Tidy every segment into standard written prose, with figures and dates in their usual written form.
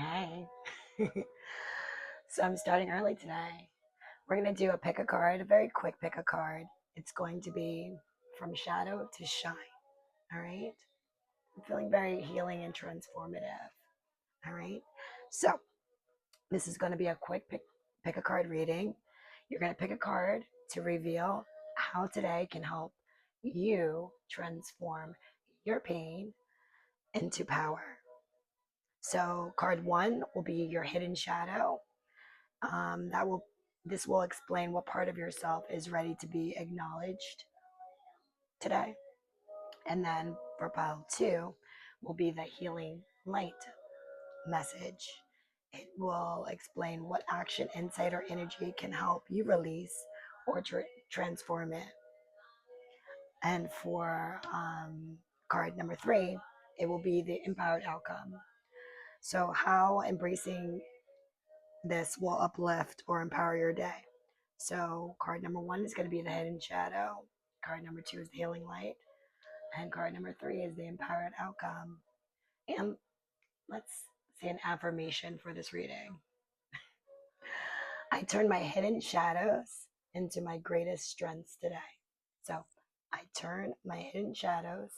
Hey. So I'm starting early today. We're going to do a pick a card, a very quick pick a card. It's going to be from shadow to shine. All right. I'm feeling very healing and transformative. All right. So this is going to be a quick pick a card reading. You're going to pick a card to reveal how today can help you transform your pain into power. So card one will be your hidden shadow. That will This will explain what part of yourself is ready to be acknowledged today. And then for pile two will be the healing light message. It will explain what action, insight, or energy can help you release or transform it. And for card number three, it will be the empowered outcome. So, how embracing this will uplift or empower your day. So card number one is going to be the hidden shadow. Card number two is the healing light. And card number three is the empowered outcome. And let's say an affirmation for this reading. I turn my hidden shadows into my greatest strengths today. So I turn my hidden shadows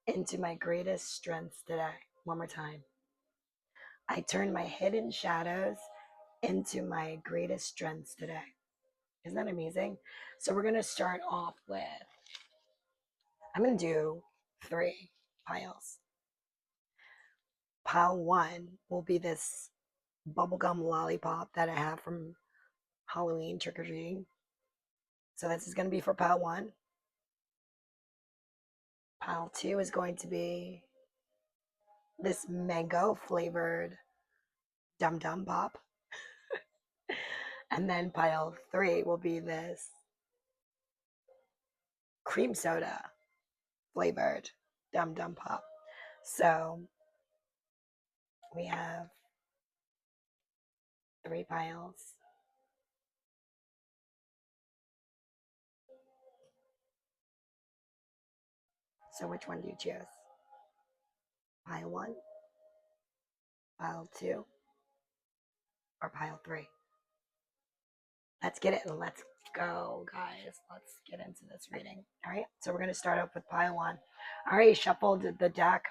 into my greatest strengths today. One more time. I turn my hidden shadows into my greatest strengths today. Isn't that amazing? So we're going to start off with, I'm going to do three piles. Pile one will be this bubblegum lollipop that I have from Halloween trick or treating. So this is going to be for pile one. Pile two is going to be this mango flavored Dum Dum Pop. And then pile three will be this cream soda flavored Dum Dum Pop. So we have three piles. So which one do you choose? Pile one, pile two, or pile three? Let's get it and let's go, guys. Let's get into this reading. All right. So we're going to start off with pile one. I already shuffled the deck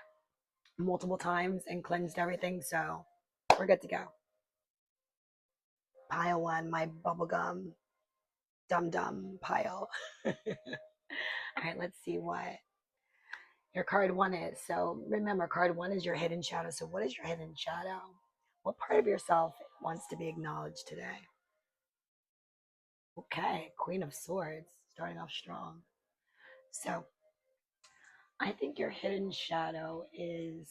multiple times and cleansed everything. So we're good to go. Pile one, my bubblegum dum dum pile. All right. Let's see what your card one is. So remember, card one is your hidden shadow. So what is your hidden shadow? What part of yourself wants to be acknowledged today? Okay, Queen of Swords, starting off strong. So I think your hidden shadow is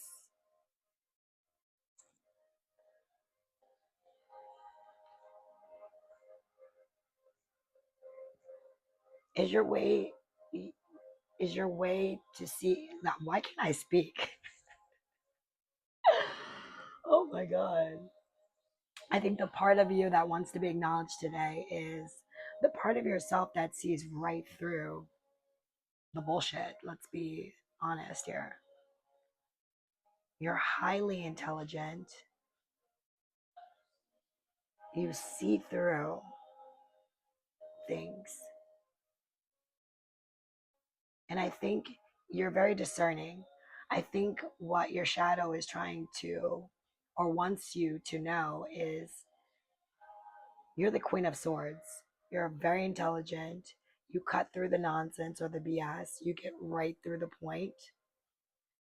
your way is your way to see that. Why can't I speak? Oh my god. I think the part of you that wants to be acknowledged today is the part of yourself that sees right through the bullshit. Let's be honest here. You're highly intelligent. You see through things. And I think you're very discerning. I think what your shadow is trying to or wants you to know is you're the Queen of Swords. You're very intelligent. You cut through the nonsense or the BS. You get right through the point.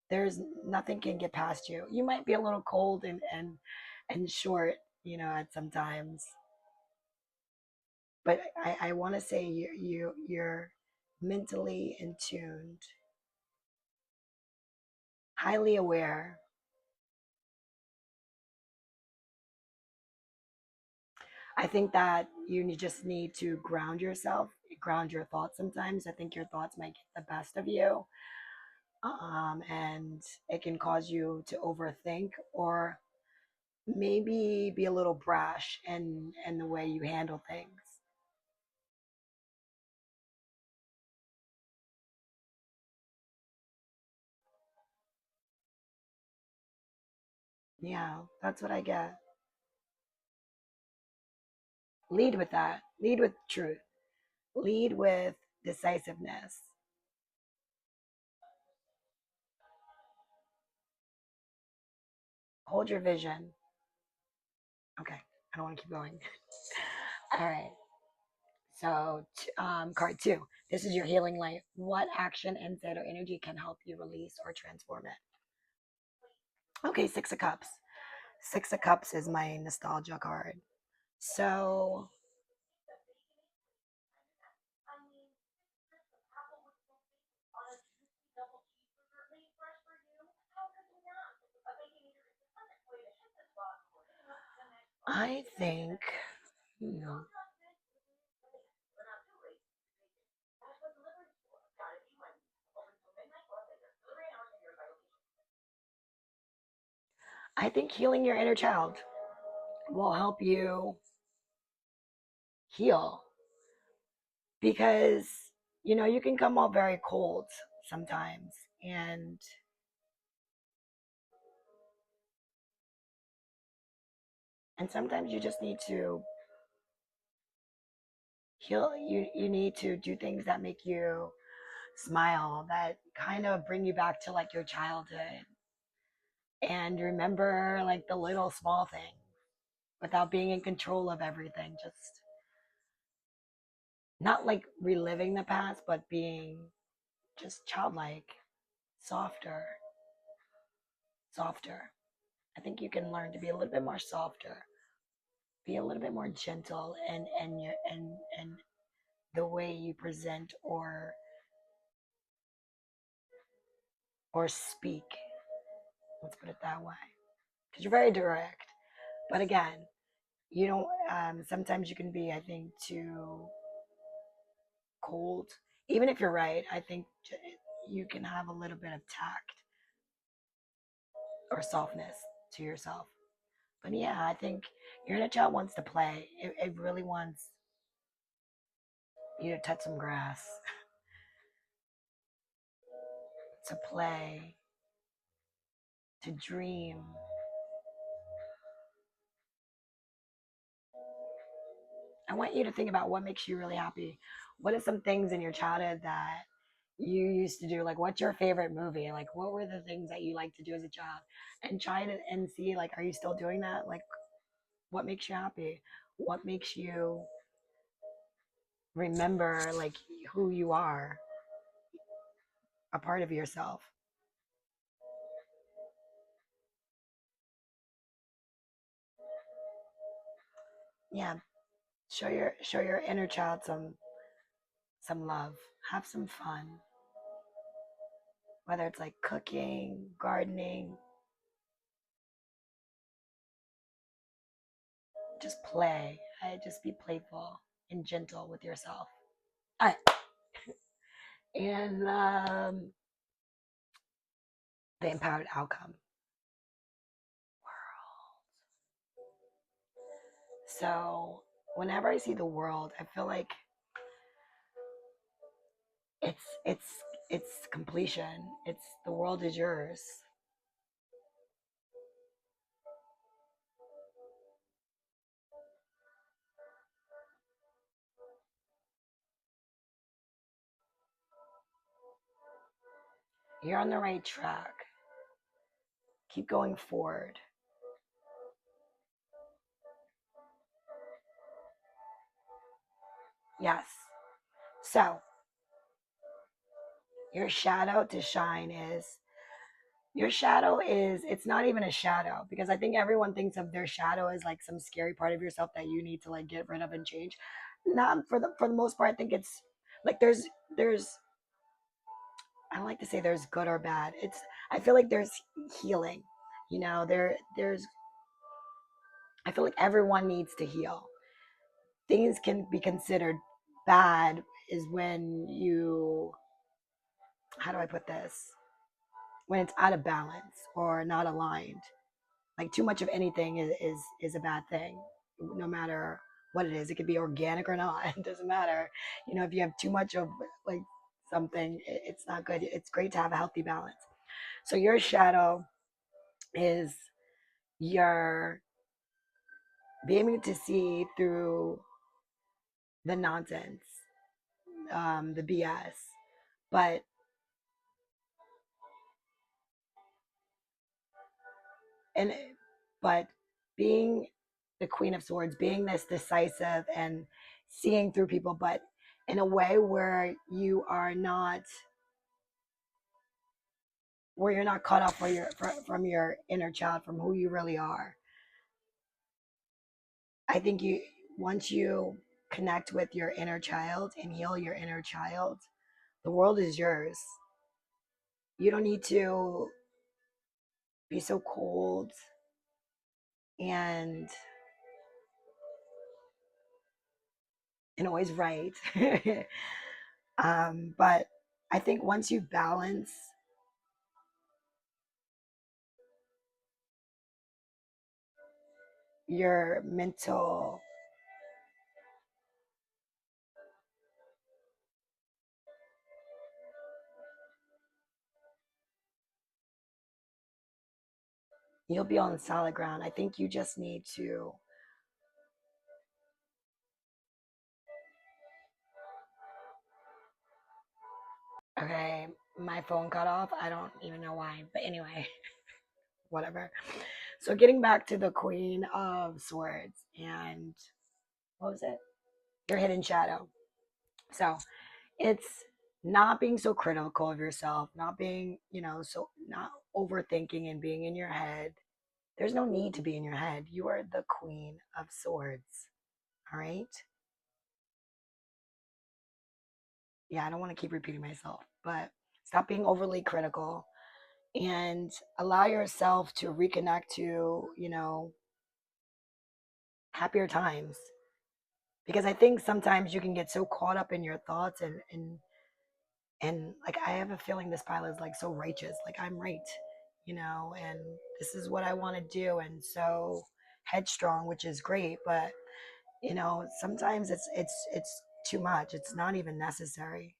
There's nothing can get past you. You might be a little cold and short, at sometimes. But I want to say you're mentally in tuned, highly aware. I think that just need to ground yourself, ground your thoughts sometimes. I think your thoughts might get the best of you. And it can cause you to overthink or maybe be a little brash in the way you handle things. Yeah, that's what I get. Lead with that. Lead with truth. Lead with decisiveness. Hold your vision. Okay, I don't want to keep going. All right. So, card two. This is your healing light. What action, insight, or energy can help you release or transform it? Okay, Six of Cups. Six of Cups is my nostalgia card. So, I think, hmm, I think healing your inner child will help you heal because you can come off very cold sometimes, and sometimes you just need to heal. You need to do things that make you smile, that kind of bring you back to like your childhood and remember like the little small things without being in control of everything. Just not like reliving the past, but being just childlike, softer, softer. I think you can learn to be a little bit more softer, be a little bit more gentle, and the way you present or speak. Let's put it that way, because you're very direct. But again, you don't. Sometimes you can be, I think, too cold. Even if you're right, I think you can have a little bit of tact or softness to yourself. But yeah, I think your inner child wants to play. It really wants you to touch some grass, to play, to dream. I want you to think about what makes you really happy. What are some things in your childhood that you used to do? Like, what's your favorite movie? Like, what were the things that you liked to do as a child? And try to and see, like, are you still doing that? Like, what makes you happy? What makes you remember, like, who you are, a part of yourself? Yeah, show your inner child some love. Have some fun, whether it's like cooking, gardening, just play. Just be playful and gentle with yourself. All right. And the empowered outcome. So whenever I see the world, I feel like it's it's it's completion. It's the world is yours. You're on the right track. Keep going forward. Yes. So your shadow to shine is your shadow is it's not even a shadow because I think everyone thinks of their shadow as like some scary part of yourself that you need to like get rid of and change. Not for the most part. I think it's like there's I don't like to say there's good or bad. It's I feel like there's healing. There's I feel like everyone needs to heal. Things can be considered bad is when you how do I put this? When it's out of balance or not aligned. Like too much of anything is a bad thing, no matter what it is. It could be organic or not. It doesn't matter. If you have too much of like something, it's not good. It's great to have a healthy balance. So your shadow is you're being able to see through the nonsense, the BS. But and but being the Queen of Swords, being this decisive and seeing through people, but in a way where you're not caught off from your inner child, from who you really are. I think you once you connect with your inner child and heal your inner child, the world is yours. You don't need to be so cold and always right. But I think once you balance your mental, you'll be on solid ground. I think you just need to. Okay, my phone cut off. I don't even know why. But anyway, whatever. So getting back to the Queen of Swords and what was it? Your hidden shadow. So it's not being so critical of yourself, not being, so not overthinking and being in your head. There's no need to be in your head. You are the Queen of Swords. All right. Yeah, I don't want to keep repeating myself, but stop being overly critical and allow yourself to reconnect to, happier times. Because I think sometimes you can get so caught up in your thoughts and like I have a feeling this pilot is like so righteous, like I'm right, and this is what I want to do, and so headstrong, which is great, but sometimes it's too much. It's not even necessary.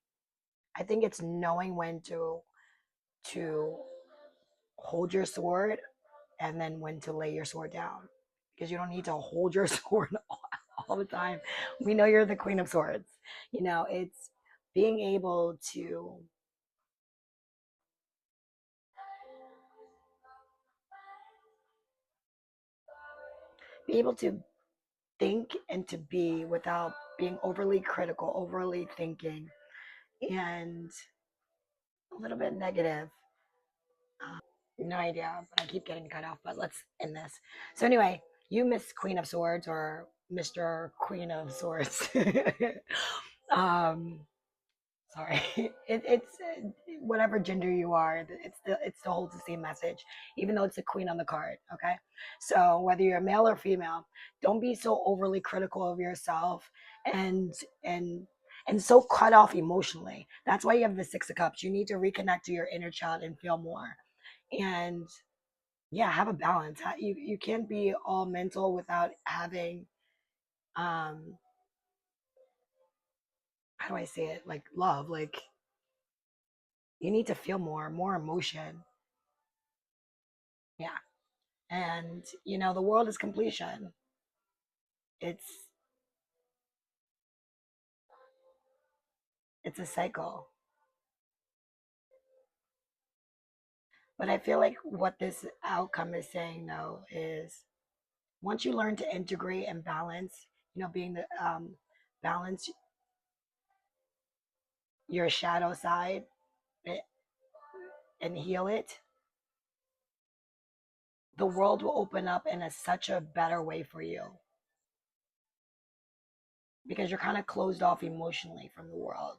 I think it's knowing when to hold your sword and then when to lay your sword down, because you don't need to hold your sword all the time. We know you're the Queen of Swords. It's being able to be able to think and to be without being overly critical, overly thinking, and a little bit negative. No idea, but I keep getting cut off. But let's end this. So anyway, you Miss Queen of Swords or Mr. Queen of Swords. um, Sorry, it's whatever gender you are. It still holds the same message, even though it's a queen on the card. Okay, so whether you're male or female, don't be so overly critical of yourself and and and so cut off emotionally. That's why you have the Six of Cups. You need to reconnect to your inner child and feel more. And yeah, have a balance. You can't be all mental without having um how do I say it, like love, like you need to feel more emotion. Yeah. And the world is completion. it's it's a cycle, but I feel like what this outcome is saying though is once you learn to integrate and balance, being the balance your shadow side, eh, and heal it, the world will open up in such a better way for you, because you're kind of closed off emotionally from the world.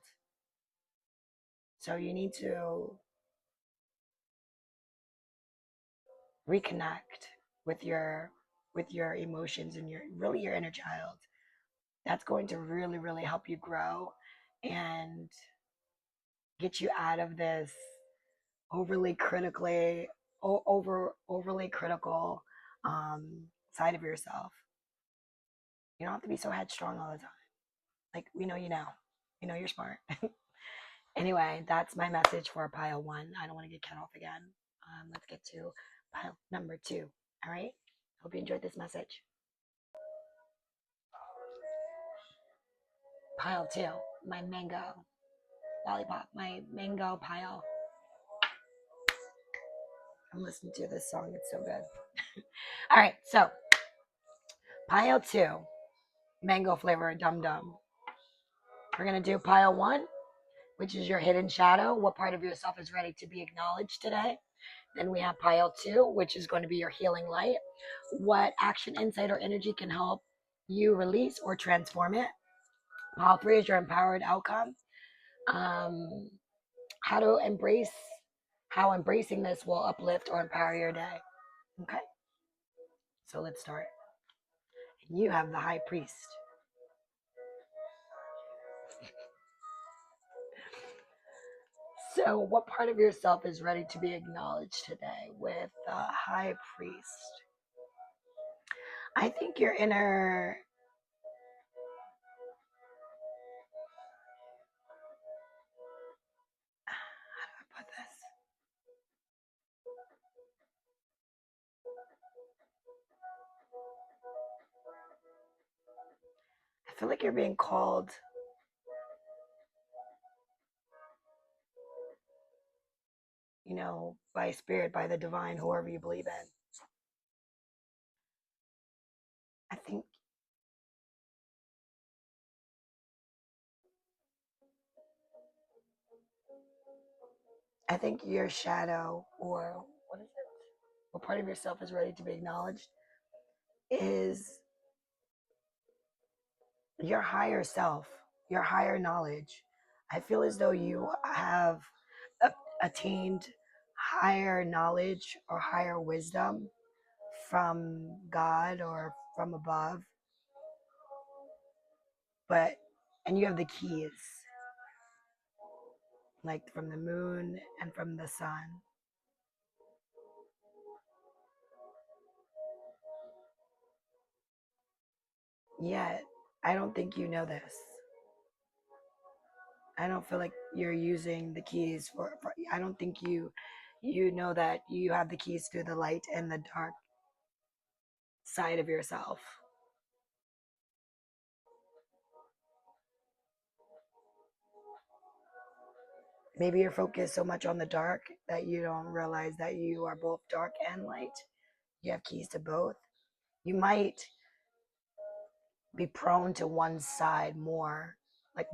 So you need to reconnect with your emotions and your inner child. That's going to really really help you grow and get you out of this overly critically overly critical side of yourself. You don't have to be so headstrong all the time. Like we know you're smart. Anyway, that's my message for pile one. I don't want to get cut off again. Let's get to pile number two. All right. Hope you enjoyed this message. Pile 2, my mango lollipop, my mango pile. I'm listening to this song. It's so good. All right, so pile 2, mango flavor dum dum. We're going to do pile 1, which is your hidden shadow. What part of yourself is ready to be acknowledged today? Then we have pile 2, which is going to be your healing light. What action, insight, or energy can help you release or transform it? Pile 3 is your empowered outcome. How to embrace, how embracing this will uplift or empower your day. Okay, so let's start. You have the high priest. So, what part of yourself is ready to be acknowledged today with the high priest? I think your inner, how do I put this? I feel like you're being called, by spirit, by the divine, whoever you believe in. I think your shadow, or what is it? What part of yourself is ready to be acknowledged is your higher self, your higher knowledge. I feel as though you have attained higher knowledge or higher wisdom from God or from above, and you have the keys, like from the moon and from the sun. Yet, I don't think you know this. I don't feel like you're using the keys for I don't think you know that you have the keys to the light and the dark side of yourself. Maybe you're focused so much on the dark that you don't realize that you are both dark and light. You have keys to both. You might be prone to one side more, like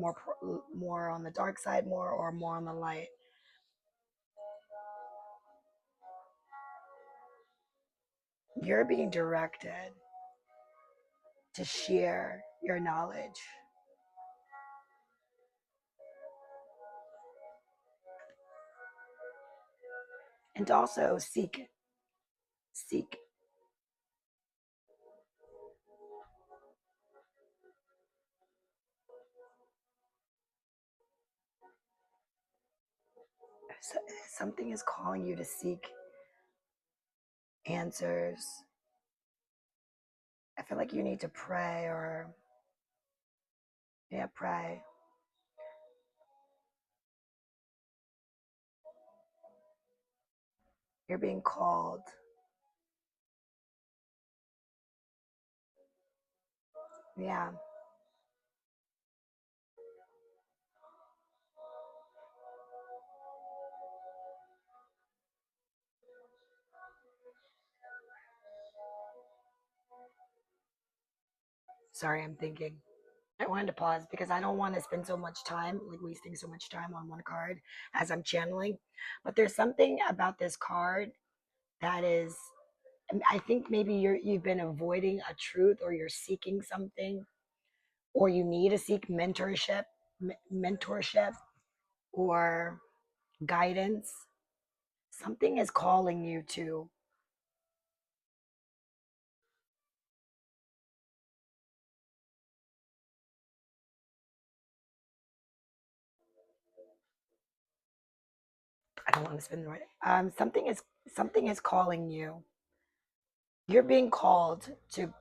more on the dark side more, or more on the light. You're being directed to share your knowledge and also seek. So, something is calling you to seek answers. I feel like you need to pray, or pray. You're being called. Yeah. Sorry, I'm thinking. I wanted to pause because I don't want to spend so much time, like wasting so much time on one card as I'm channeling. But there's something about this card that is, I think maybe you've been avoiding a truth, or you're seeking something, or you need to seek mentorship or guidance. Something is calling you to. I don't want to spend the right. Something is calling you. You're being called to.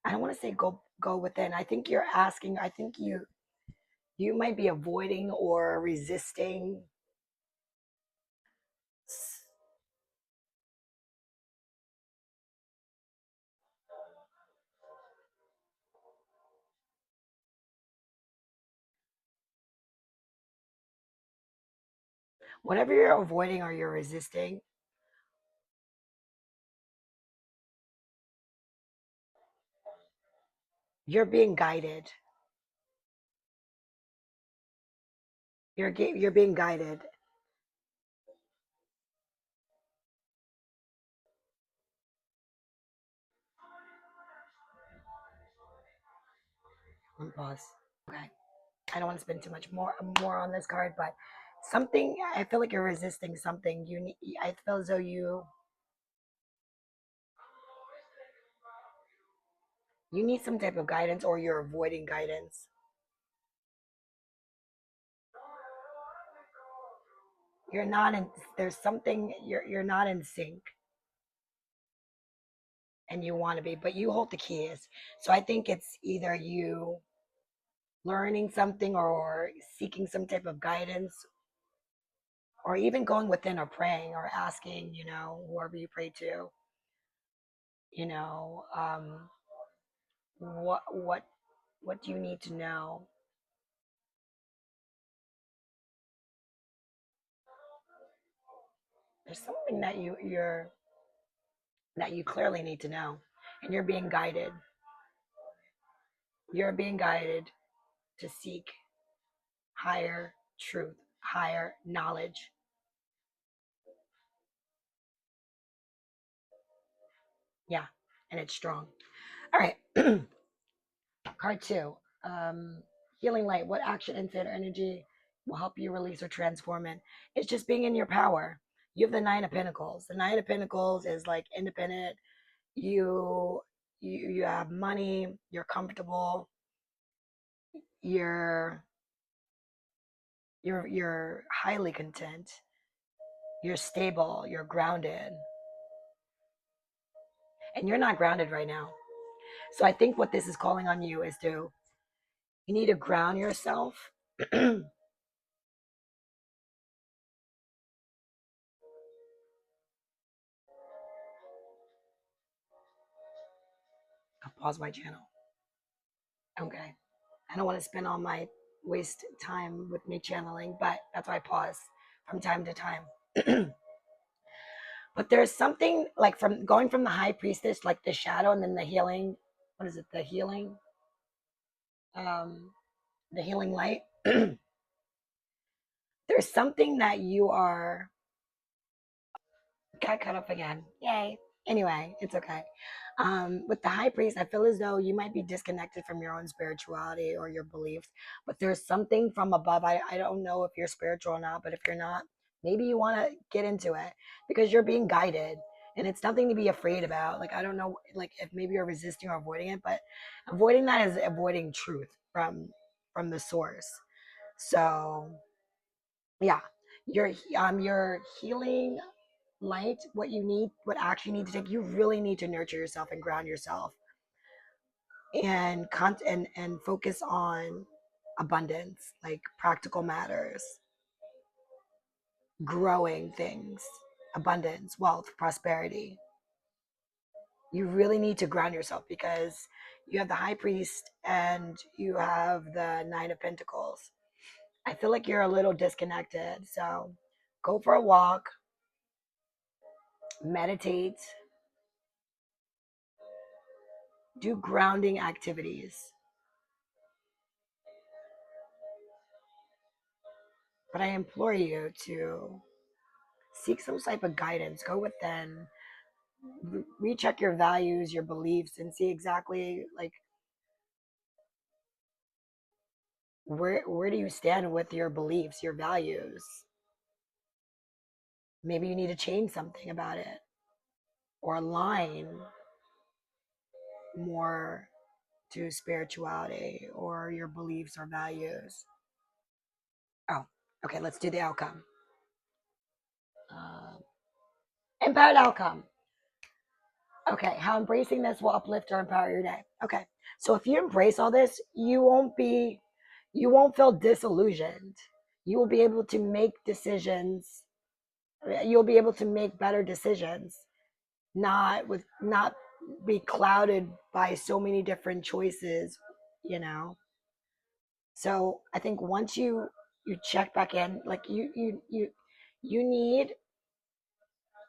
I don't want to say go within. I think you're asking. I think you might be avoiding or resisting Whatever you're avoiding or you're resisting, you're being guided. You're being guided. Let me pause. Okay. I don't want to spend too much more on this card, but something I feel like you're resisting something. You need. I feel as though you need some type of guidance, or you're avoiding guidance. You're not in. There's something you're not in sync, and you want to be, but you hold the keys. So I think it's either you learning something or seeking some type of guidance, or even going within or praying or asking, whoever you pray to, you know, what do you need to know? There's something that you clearly need to know, and you're being guided. You're being guided to seek higher truth, higher knowledge. Yeah, and it's strong. All right. Card two, healing light. What action, infinite energy will help you release or transform it? It's just being in your power. You have the Nine of Pentacles. The Nine of Pentacles is like independent. You you have money. You're comfortable. You're you're highly content. You're stable. You're grounded, and you're not grounded right now. So I think what this is calling on you is to you need to ground yourself. I'll pause my channel. Okay. I don't want to spend all my waste time with me channeling, but that's why I pause from time to time. But there's something like from going from the high priestess, like the shadow, and then the healing. What is it? Um, the healing light. There's something that you are got cut off again. Yay. Anyway, it's okay. With the high priest, I feel as though you might be disconnected from your own spirituality or your beliefs, but there's something from above. I don't know if you're spiritual or not, but if you're not, maybe you want to get into it because you're being guided and it's nothing to be afraid about. Like, I don't know, like if maybe you're resisting or avoiding it, but avoiding that is avoiding truth from the source. So yeah, you're healing light, what you need, what action you need to take. You really need to nurture yourself and ground yourself and and focus on abundance, like practical matters, growing things, abundance, wealth, prosperity. You really need to ground yourself because you have the high priest and you have the nine of pentacles. I feel like you're a little disconnected. So go for a walk, meditate, do grounding activities. But I implore you to seek some type of guidance. Go within, recheck your values, your beliefs, and see exactly like where do you stand with your beliefs, your values. Maybe you need to change something about it or align more to spirituality or your beliefs or values. Oh, okay. Let's do the outcome. Uh, Empowered outcome. Okay, how embracing this will uplift or empower your day. Okay, so if you embrace all this, you won't feel disillusioned. You will be able to make decisions. You'll be able to make better decisions, not be clouded by so many different choices, you know. So I think once you check back in, like you need,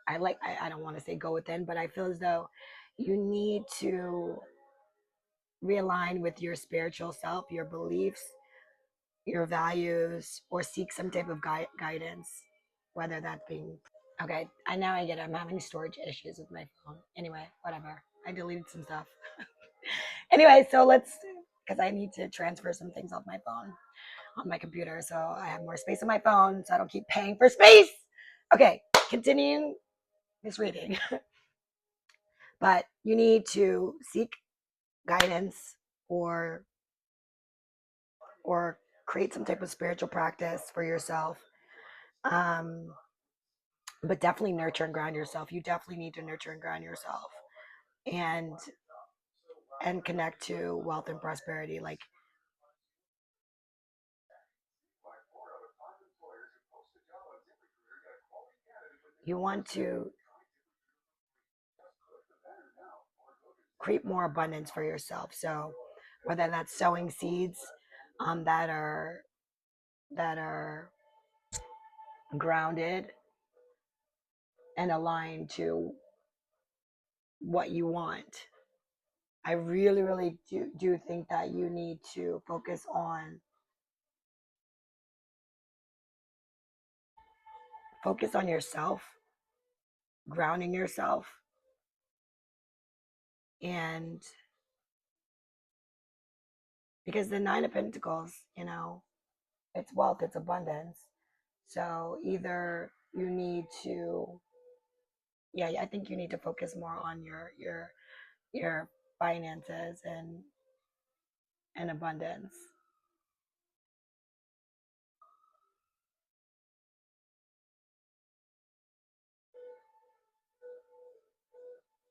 I don't want to say go within, but I feel as though you need to realign with your spiritual self, your beliefs, your values, or seek some type of guidance, whether that being, okay, I now I get it. I'm having storage issues with my phone. Anyway, whatever. I deleted some stuff. Anyway, so let's, because I need to transfer some things off my phone on my computer so I have more space on my phone so I don't keep paying for space. Okay, continuing this reading. But you need to seek guidance or or create some type of spiritual practice for yourself. Um, but definitely nurture and ground yourself. You definitely need to nurture and ground yourself and connect to wealth and prosperity. Like, you want to create more abundance for yourself. So whether that's sowing seeds that are grounded and aligned to what you want. I really, really do think that you need to focus on yourself, grounding yourself, and because the Nine of Pentacles, it's wealth, it's abundance. So either you need to, yeah, I think you need to focus more on your finances and abundance.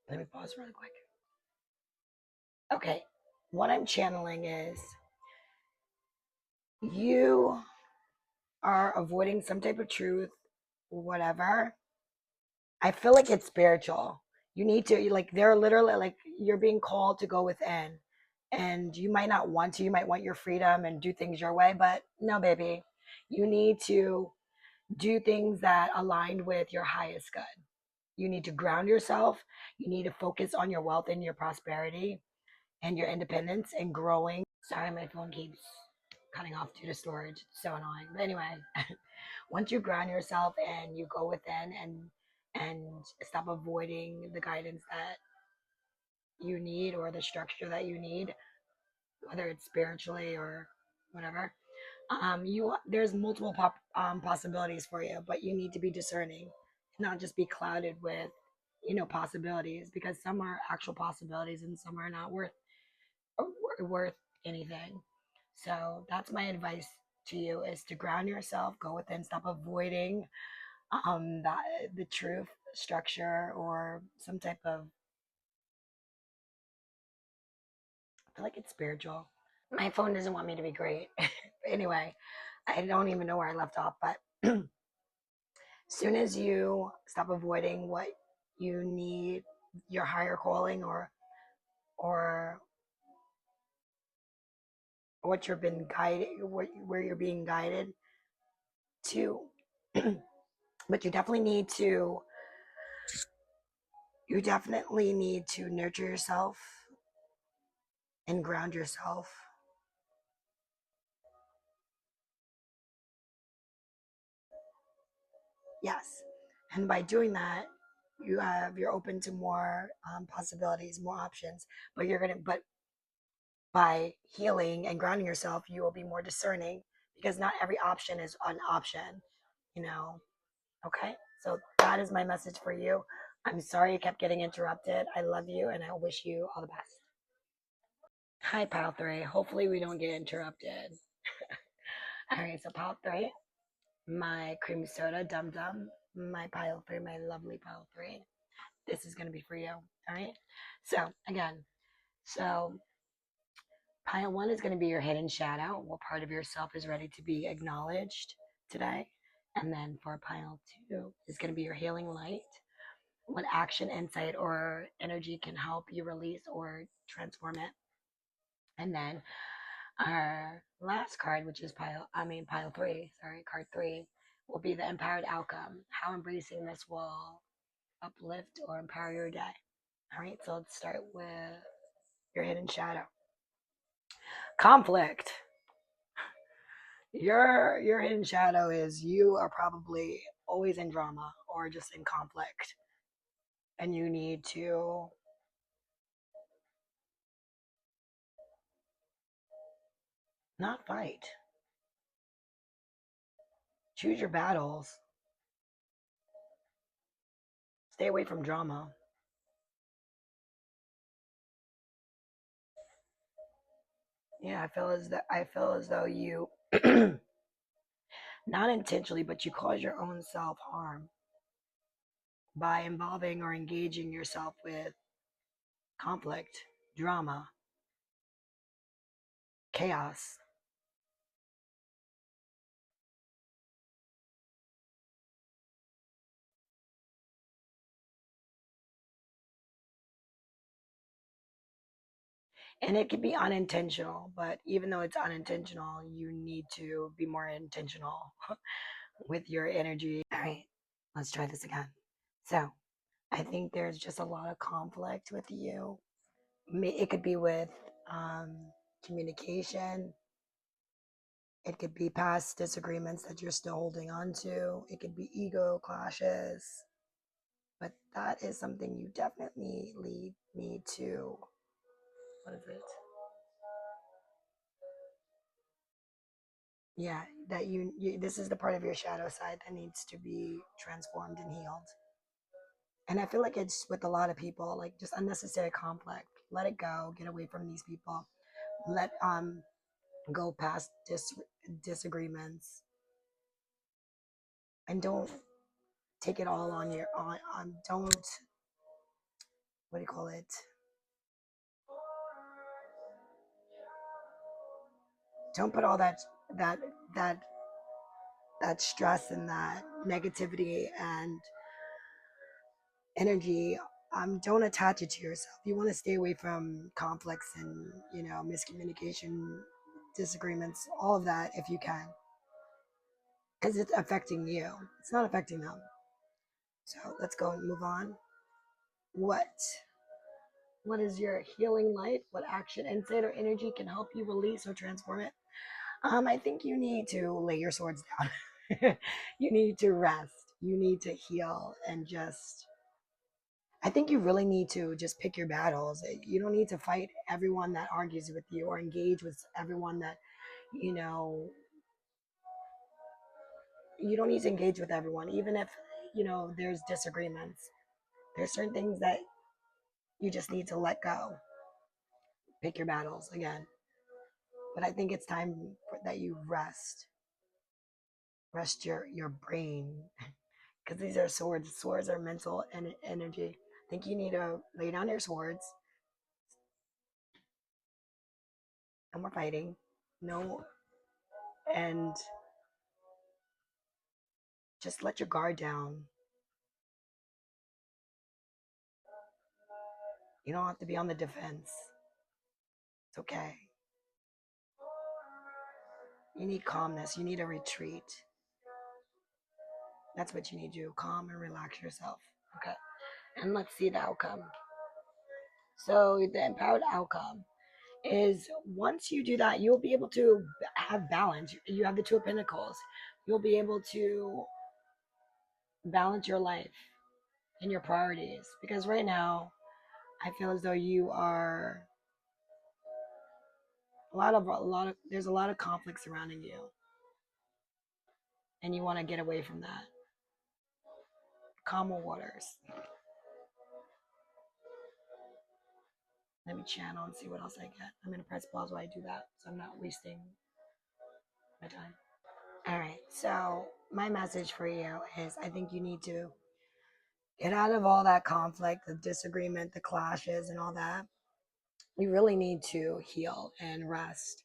Let me pause really quick. Okay, what I'm channeling is you are avoiding some type of truth, whatever. I feel like it's spiritual. You need to, like, they're literally like, you're being called to go within. And you might not want to, you might want your freedom and do things your way, but no, baby. You need to do things that align with your highest good. You need to ground yourself. You need to focus on your wealth and your prosperity and your independence and growing. Sorry, my phone keeps cutting off due to storage. It's so annoying. But anyway, once you ground yourself and you go within and stop avoiding the guidance that you need or the structure that you need, whether it's spiritually or whatever, you there's multiple possibilities for you, but you need to be discerning, not just be clouded with possibilities, because some are actual possibilities and some are not worth anything. So that's my advice to you, is to ground yourself, go within, stop avoiding the truth, structure, or some type of, I feel like it's spiritual. My phone doesn't want me to be great. Anyway, I don't even know where I left off, but as soon as you stop avoiding what you need, your higher calling, or what you've been guided, where you're being guided to, but you definitely need to nurture yourself and ground yourself. Yes, and by doing that, you're open to more possibilities, more options. But by healing and grounding yourself, you will be more discerning, because not every option is an option. You know. Okay, so that is my message for you. I'm sorry you kept getting interrupted. I love you, and I wish you all the best. Hi, pile three. Hopefully, we don't get interrupted. All right, so pile three, my cream soda, dum dum, my pile three, my lovely pile three. This is going to be for you. All right. So, again, so pile one is going to be your hidden shadow. What part of yourself is ready to be acknowledged today? And then for pile two is going to be your healing light. What action, insight, or energy can help you release or transform it? And then our last card, which is pile three, sorry, card three, will be the empowered outcome, how embracing this will uplift or empower your day. All right, so let's start with your hidden shadow. Conflict. Your hidden shadow is you are probably always in drama or just in conflict, and you need to not fight. Choose your battles. Stay away from drama. Yeah, I feel as though you not intentionally, but you cause your own self harm by involving or engaging yourself with conflict, drama, chaos. And it can be unintentional, but even though it's unintentional, you need to be more intentional with your energy. All right, let's try this again. So, I think there's just a lot of conflict with you. It could be with um, communication. It could be past disagreements that you're still holding on to. It could be ego clashes. But that is something you definitely need to, what is it? Yeah, that this is the part of your shadow side that needs to be transformed and healed. And I feel like it's with a lot of people, like just unnecessary conflict. Let it go. Get away from these people. Let go past disagreements, and don't take it all on your on. Don't, what do you call it? Don't put all that that that stress and that negativity and energy. Don't attach it to yourself. You want to stay away from conflicts and miscommunication, disagreements, all of that if you can, because it's affecting you. It's not affecting them. So let's go and move on. What what is your healing light? What action, insight, or energy can help you release or transform it? I think you need to lay your swords down. You need to rest. You need to heal and just. I think you really need to just pick your battles. You don't need to fight everyone that argues with you or engage with everyone that, you know, you don't need to engage with everyone, even if, there's disagreements. There's certain things that you just need to let go. Pick your battles again. But I think it's time that you rest your brain, because these are swords. Swords are mental and energy. I think you need to lay down your swords. And we're fighting. No, and just let your guard down. You don't have to be on the defense. It's okay. You need calmness. You need a retreat. That's what you need to do. Calm and relax yourself. Okay. And let's see the outcome. So the empowered outcome is, once you do that, you'll be able to have balance. You have the Two of Pentacles. You'll be able to balance your life and your priorities. Because right now, I feel as though you are there's a lot of conflict surrounding you, and you want to get away from that. Calmer waters. Let me channel and see what else I get. I'm gonna press pause while I do that, so I'm not wasting my time. All right. So my message for you is, I think you need to get out of all that conflict, the disagreement, the clashes, and all that. You really need to heal and rest,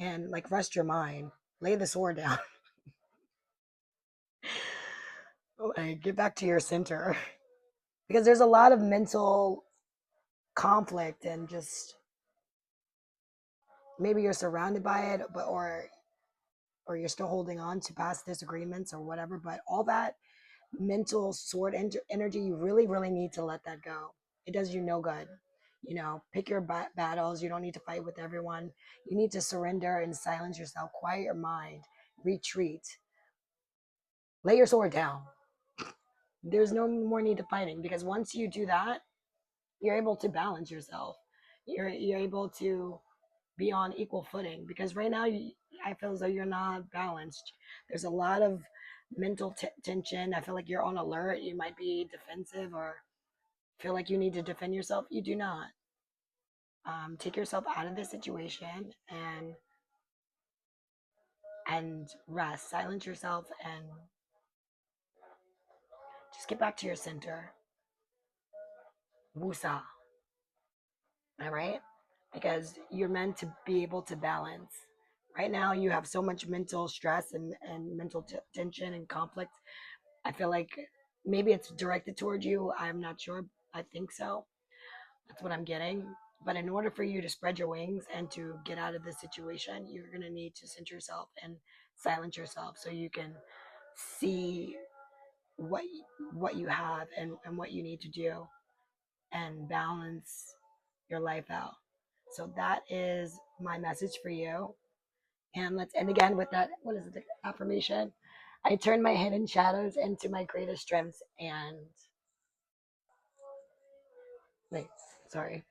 and like rest your mind. Lay the sword down. Like, get back to your center, because there's a lot of mental conflict, and just maybe you're surrounded by it, but or or you're still holding on to past disagreements or whatever, but all that mental sword energy, you really, really need to let that go. It does you no good. Pick your battles. You don't need to fight with everyone. You need to surrender and silence yourself, quiet your mind, retreat, lay your sword down. There's no more need to fighting, because once you do that, you're able to balance yourself. You're able to be on equal footing, because right now I feel as though you're not balanced. There's a lot of mental tension. I feel like you're on alert. You might be defensive or feel like you need to defend yourself. You do not. Take yourself out of this situation and rest. Silence yourself and just get back to your center. Wusa. All right? Because you're meant to be able to balance. Right now, you have so much mental stress and mental tension and conflict. I feel like maybe it's directed toward you. I'm not sure. I think so. That's what I'm getting. But in order for you to spread your wings and to get out of this situation, you're going to need to center yourself and silence yourself so you can see what what you have and what you need to do and balance your life out. So that is my message for you. And let's end again with that. What is it? The affirmation. I turn my hidden shadows into my greatest strengths. And wait, sorry.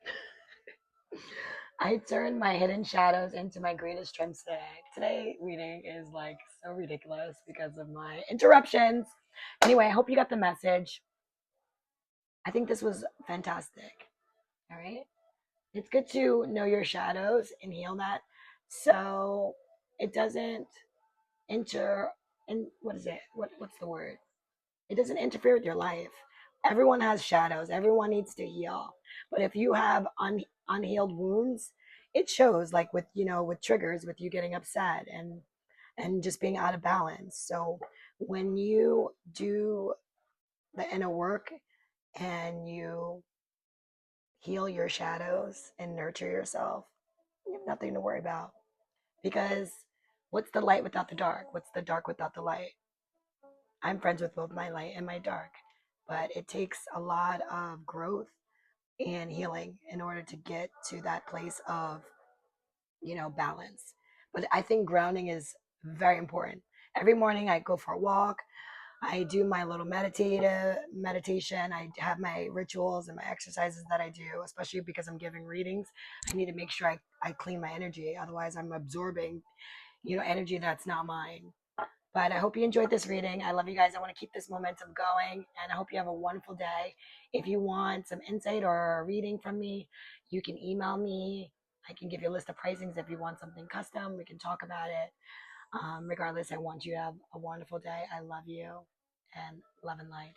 I turn my hidden shadows into my greatest strengths today. Today reading is like so ridiculous because of my interruptions. Anyway, I hope you got the message. I think this was fantastic. All right. It's good to know your shadows and heal that so it doesn't enter and what is it? What's the word? It doesn't interfere with your life. Everyone has shadows. Everyone needs to heal. But if you have unhealed wounds, it shows, like with with triggers, with you getting upset and just being out of balance. So when you do the inner work and you heal your shadows and nurture yourself, you have nothing to worry about. Because what's the light without the dark? What's the dark without the light? I'm friends with both my light and my dark, but it takes a lot of growth and healing in order to get to that place of, balance. But I think grounding is very important. Every morning I go for a walk. I do my little meditative meditation. I have my rituals and my exercises that I do, especially because I'm giving readings. I need to make sure I clean my energy. Otherwise I'm absorbing, energy that's not mine. But I hope you enjoyed this reading. I love you guys. I want to keep this momentum going, and I hope you have a wonderful day. If you want some insight or a reading from me, you can email me. I can give you a list of pricings if you want something custom. We can talk about it. Regardless, I want you to have a wonderful day. I love you, and love and light.